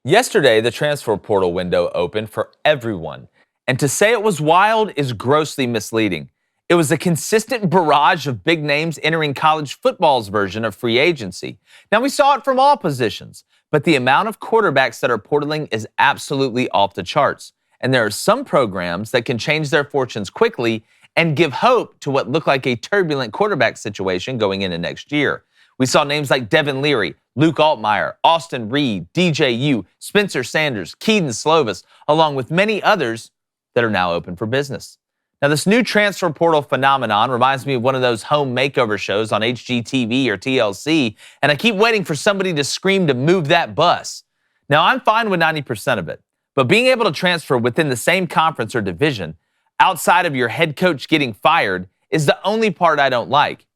Yesterday, the transfer portal window opened for everyone, and to say it was wild is grossly misleading. It was a consistent barrage of big names entering college football's version of free agency. Now, we saw it from all positions, but the amount of quarterbacks that are portaling is absolutely off the charts. And there are some programs that can change their fortunes quickly and give hope to what looked like a turbulent quarterback situation going into next year. We saw names like Devin Leary, Luke Altmaier, Austin Reed, DJU, Spencer Sanders, Keaton Slovis, along with many others that are now open for business. Now, this new transfer portal phenomenon reminds me of one of those home makeover shows on HGTV or TLC, and I keep waiting for somebody to scream to move that bus. Now, I'm fine with 90% of it, but being able to transfer within the same conference or division outside of your head coach getting fired is the only part I don't like.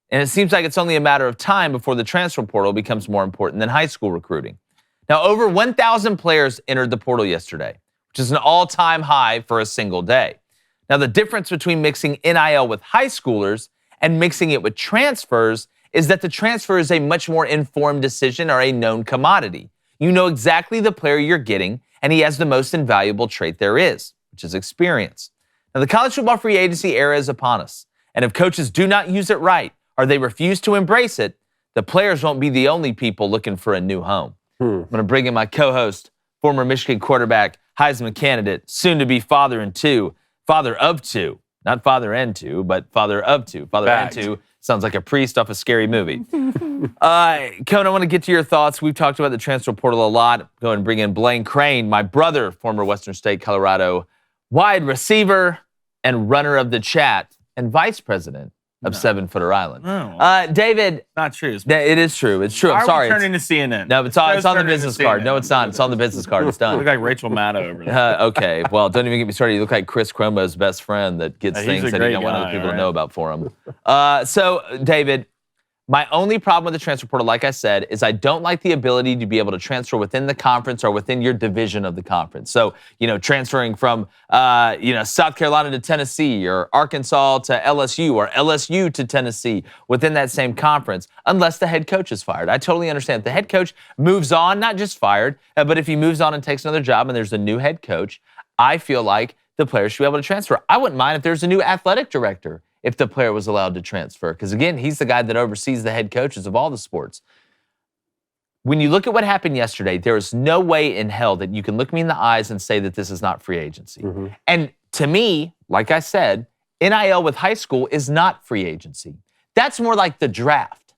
And it seems like it's only a matter of time before the transfer portal becomes more important than high school recruiting. Now, over 1,000 players entered the portal yesterday, which is an all-time high for a single day. Now, the difference between mixing NIL with high schoolers and mixing it with transfers is that the transfer is a much more informed decision or a known commodity. You know exactly the player you're getting, and he has the most invaluable trait there is, which is experience. Now, the college football free agency era is upon us, and if coaches do not use it right, or they refuse to embrace it, the players won't be the only people looking for a new home. I'm going to bring in my co-host, former Michigan quarterback, Heisman candidate, soon to be father of two, not father and two, but father of two. Father and two sounds like a priest off a scary movie. Cohen, I want to get to your thoughts. We've talked about the transfer portal a lot. Go ahead and bring in Blaine Crane, my brother, former Western State, Colorado wide receiver and runner of the chat and vice president of 7-Footer Island. No. David. Not true. It is true. It's true. I'm sorry. Turning to CNN. No, it's on the business card. No, it's not. It's on the business card. It's You done. look like Rachel Maddow over there. Okay. Well, don't even get me started. You look like Chris Cuomo's best friend that gets He's things a that he great don't want other guy, people to right? know about for him. So, David, my only problem with the transfer portal, like I said, is I don't like the ability to be able to transfer within the conference or within your division of the conference. So, transferring from, South Carolina to Tennessee or Arkansas to LSU or LSU to Tennessee within that same conference, unless the head coach is fired. I totally understand. If the head coach moves on, not just fired, but if he moves on and takes another job and there's a new head coach, I feel like the players should be able to transfer. I wouldn't mind if there's a new athletic director if the player was allowed to transfer. Because again, he's the guy that oversees the head coaches of all the sports. When you look at what happened yesterday, there is no way in hell that you can look me in the eyes and say that this is not free agency. And to me, like I said, NIL with high school is not free agency. That's more like the draft.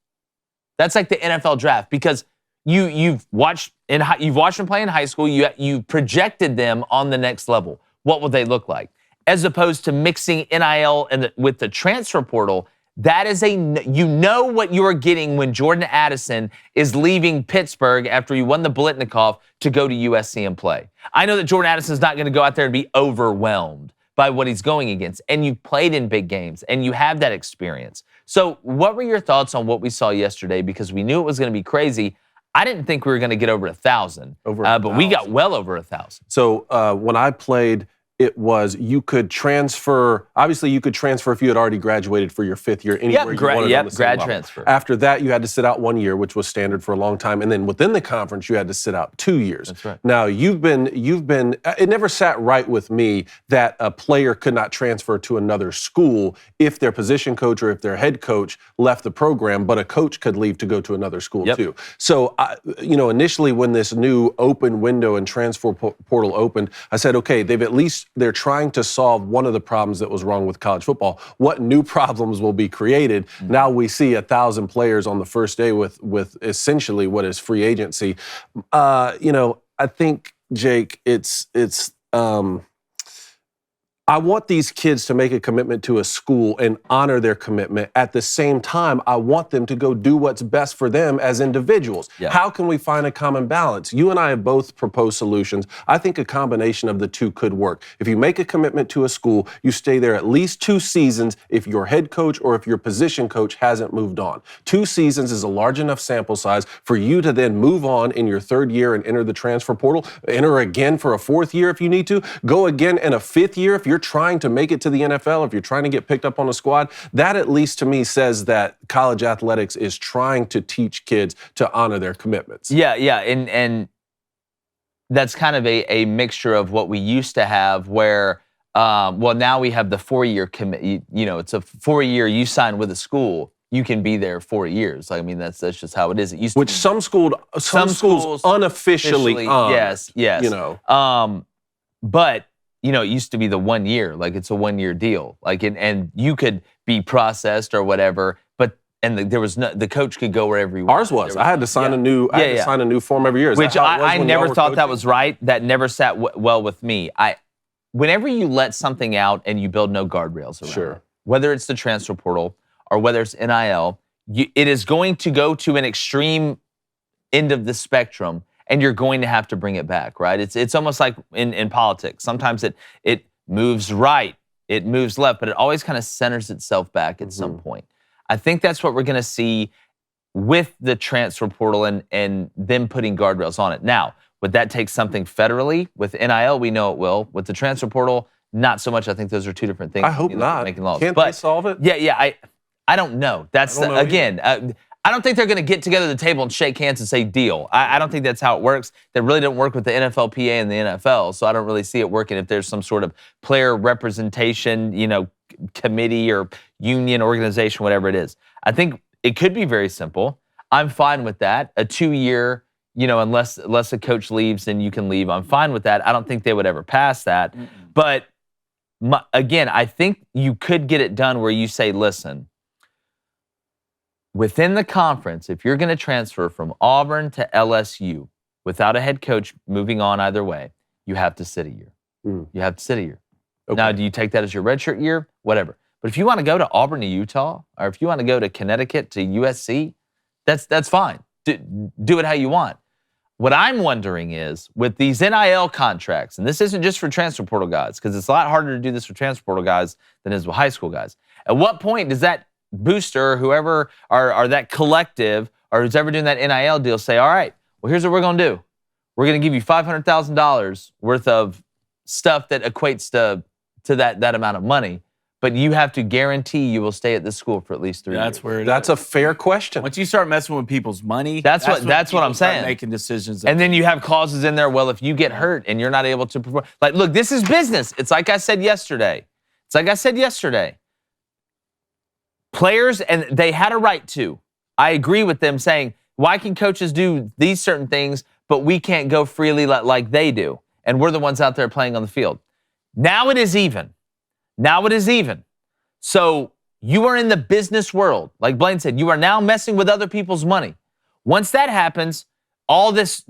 That's like the NFL draft because you've watched them play in high school. You projected them on the next level. What will they look like? As opposed to mixing NIL with the transfer portal, that is what you are getting when Jordan Addison is leaving Pittsburgh after he won the Biletnikoff to go to USC and play. I know that Jordan Addison is not going to go out there and be overwhelmed by what he's going against. And you've played in big games and you have that experience. So what were your thoughts on what we saw yesterday? Because we knew it was going to be crazy. I didn't think we were going to get over 1,000, but we got well over 1,000. So when I played, it was you could transfer. Obviously, you could transfer if you had already graduated for your fifth year anywhere you wanted on the same grad level. transfer. After that, you had to sit out 1 year, which was standard for a long time, and then within the conference, you had to sit out 2 years. That's right. Now you've been. It never sat right with me that a player could not transfer to another school if their position coach or if their head coach left the program, but a coach could leave to go to another school too. So, initially when this new open window and transfer portal opened, I said, okay, they're trying to solve one of the problems that was wrong with college football. What new problems will be created? Now we see 1,000 players on the first day with essentially what is free agency. I think, Jake, I want these kids to make a commitment to a school and honor their commitment. At the same time, I want them to go do what's best for them as individuals. Yeah. How can we find a common balance? You and I have both proposed solutions. I think a combination of the two could work. If you make a commitment to a school, you stay there at least 2 seasons if your head coach or if your position coach hasn't moved on. 2 seasons is a large enough sample size for you to then move on in your 3rd year and enter the transfer portal, enter again for a 4th year if you need to, go again in a 5th year if you're trying to make it to the NFL, if you're trying to get picked up on a squad. That at least to me says that college athletics is trying to teach kids to honor their commitments. Yeah, and that's kind of a mixture of what we used to have where, now we have the 4-year commit. It's a 4-year, you sign with a school, you can be there 4 years. I mean, that's just how it is. It used to Which some schools unofficially yes. But, it used to be the 1 year, like it's a 1-year deal. Like, and you could be processed or whatever, there was no, the coach could go wherever he wanted. Ours was. I had to sign a new form every year. Which I never thought that was right. That never sat well with me. Whenever you let something out and you build no guardrails around it, whether it's the transfer portal or whether it's NIL, it is going to go to an extreme end of the spectrum, and you're going to have to bring it back, right? It's almost like in politics. Sometimes it moves right, it moves left, but it always kind of centers itself back at some point. I think that's what we're going to see with the transfer portal and them putting guardrails on it. Now, would that take something federally? With NIL, we know it will. With the transfer portal, not so much. I think those are two different things. I hope not. Making laws. Can't they solve it? Yeah. I don't know. That's again. I don't think they're going to get together at the table and shake hands and say deal. I don't think that's how it works. That really didn't work with the NFLPA and the NFL, so I don't really see it working if there's some sort of player representation, committee or union organization, whatever it is. I think it could be very simple. I'm fine with that. A 2-year, unless a coach leaves, then you can leave. I'm fine with that. I don't think they would ever pass that. But again, I think you could get it done where you say, listen, within the conference, if you're going to transfer from Auburn to LSU without a head coach moving on either way, you have to sit a year. You have to sit a year. Okay. Now, do you take that as your redshirt year? Whatever. But if you want to go to Auburn to Utah, or if you want to go to Connecticut to USC, that's fine. Do it how you want. What I'm wondering is, with these NIL contracts, and this isn't just for transfer portal guys, because it's a lot harder to do this for transfer portal guys than it is with high school guys. At what point does that booster, whoever, or that collective, or who's ever doing that NIL deal say, all right, well, here's what we're going to do. We're going to give you $500,000 worth of stuff that equates to that amount of money, but you have to guarantee you will stay at this school for at least 3 years. That's a fair question. Once you start messing with people's money, that's what I'm saying. Making decisions, and then you have clauses in there. Well, if you get hurt and you're not able to perform, like, look, this is business. It's like I said yesterday. Players, and they had a right to. I agree with them saying, why can coaches do these certain things, but we can't go freely like they do? And we're the ones out there playing on the field. Now it is even. So you are in the business world. Like Blaine said, you are now messing with other people's money. Once that happens, all this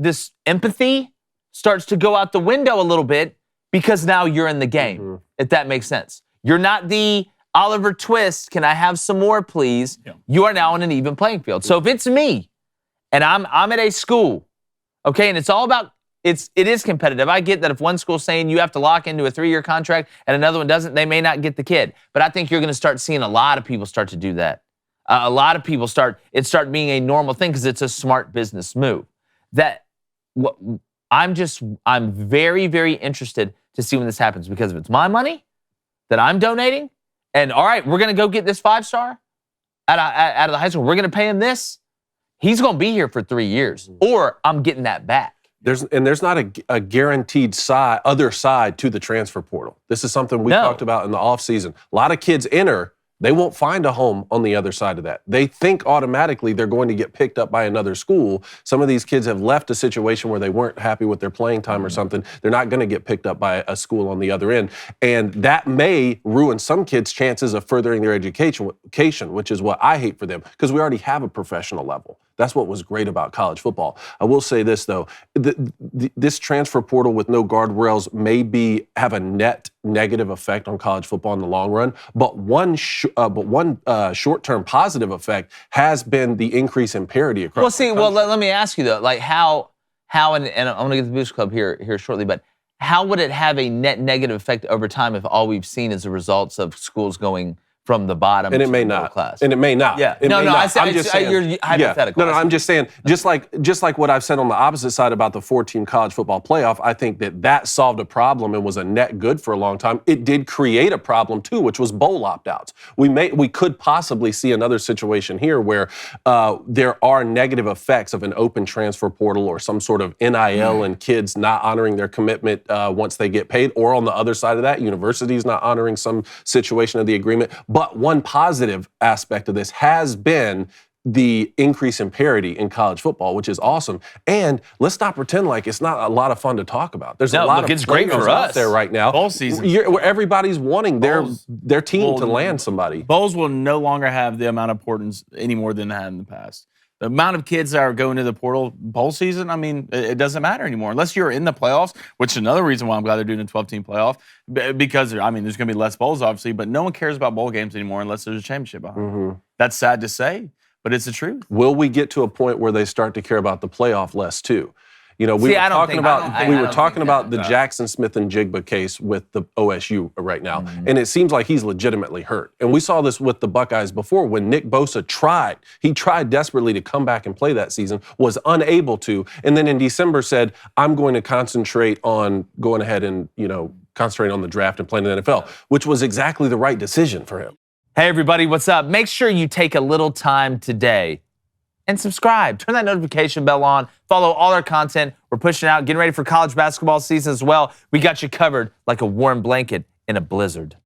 empathy starts to go out the window a little bit, because now you're in the game, if that makes sense. You're not the Oliver Twist, can I have some more, please? Yeah. You are now on an even playing field. So if it's me and I'm at a school, okay, and it's all about, it is competitive. I get that if one school's saying you have to lock into a 3-year contract and another one doesn't, they may not get the kid. But I think you're going to start seeing a lot of people start to do that. A lot of people start being a normal thing because it's a smart business move. I'm very, very interested to see when this happens, because if it's my money that I'm donating, and all right, we're going to go get this 5-star out of the high school. We're going to pay him this. He's going to be here for 3 years, or I'm getting that back. There's not a guaranteed other side to the transfer portal. This is something we talked about in the offseason. A lot of kids enter. They won't find a home on the other side of that. They think automatically they're going to get picked up by another school. Some of these kids have left a situation where they weren't happy with their playing time or something. They're not going to get picked up by a school on the other end. And that may ruin some kids' chances of furthering their education, which is what I hate for them, because we already have a professional level. That's what was great about college football. I will say this, though. This transfer portal with no guardrails may have a net negative effect on college football in the long run, but one short-term positive effect has been the increase in parity across the country. Let me ask you, though, like how and I'm going to get the Boost Club here shortly, but how would it have a net negative effect over time if all we've seen is the results of schools going from the bottom And to it may the middle not. class. And it may not. Yeah. It No, may no, not. I said- I'm just it's- saying. you're Yeah. hypothetical. No, I'm just saying, just like what I've said on the opposite side about the 4-team college football playoff, I think that solved a problem and was a net good for a long time. It did create a problem too, which was bowl opt-outs. We could possibly see another situation here where there are negative effects of an open transfer portal or some sort of NIL and kids not honoring their commitment once they get paid, or on the other side of that, universities not honoring some situation of the agreement. But one positive aspect of this has been the increase in parity in college football, which is awesome. And let's not pretend like it's not a lot of fun to talk about. There's a lot of it's great players for out us. there right now. Bowl season. Where everybody's wanting Bowls- their team to Bowl- land somebody. Bowls will no longer have the amount of importance anymore than they had in the past. The amount of kids that are going to the portal bowl season, I mean, it doesn't matter anymore. Unless you're in the playoffs, which is another reason why I'm glad they're doing a 12-team playoff. Because, I mean, there's going to be less bowls, obviously, but no one cares about bowl games anymore unless there's a championship behind it. That's sad to say, but it's the truth. Will we get to a point where they start to care about the playoff less too? You know, we See, were I don't talking think- about I we don't were think talking about that- the Jackson Smith and Jigba case with the OSU right now, and it seems like he's legitimately hurt. And we saw this with the Buckeyes before when Nick Bosa tried desperately to come back and play that season, was unable to, and then in December said, "I'm going to concentrate on going ahead and concentrate on the draft and playing in the NFL," which was exactly the right decision for him. Hey, everybody, what's up? Make sure you take a little time today and subscribe. Turn that notification bell on. Follow all our content. We're pushing out, getting ready for college basketball season as well. We got you covered like a warm blanket in a blizzard.